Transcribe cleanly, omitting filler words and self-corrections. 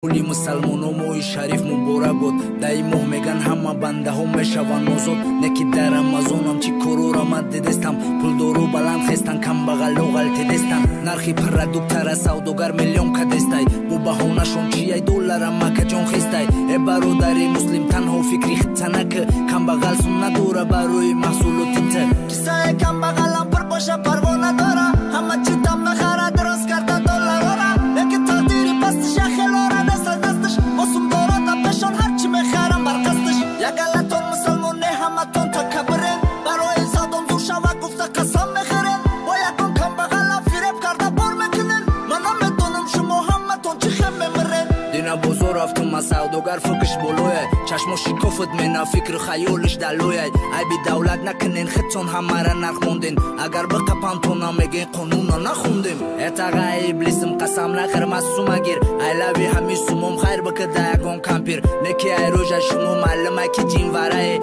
Ули мусалмономои шариф муборак бод даи моҳ меган ҳама бандаҳо мешаванд озод неки дар рамазонам чӣ кору рамад дидестам пулдору баланд хестан камбағалу ғалти дестан нархи продуктара савдогар миллион кадестай бо баҳонашон чияй долларам макаҷон хестай э бародари муслим танҳо фикри хитсанак камбағал сум надора барои маҳсулоти т қиссаи камбағалам пур боша парво надора ҳама чӣ там мехара дроз карда долларора леки тақдири пасти шахелора Ягалатон мусалмон не ҳаматон такаббурен барои задон зур шава гуфта қасам мехӯрен бо ягон камбағала фиреб карда бор мекунен ман намедонам шумо ҳаматон чӣ хем мемирен дина бозор рафтум аз савдогар фукш болояй чашмо шикофат мена фикру хаёлиш далояй айби давлат накунен хитсон ҳамара нарх монден агар биқапан то намеген қонуна нахондем этаға иблисим қасам нахир масумагир айлави ҳами сумом хайр бикӣ да ягон кампир неки ай рӯжа шумо маълума ки ҷинварае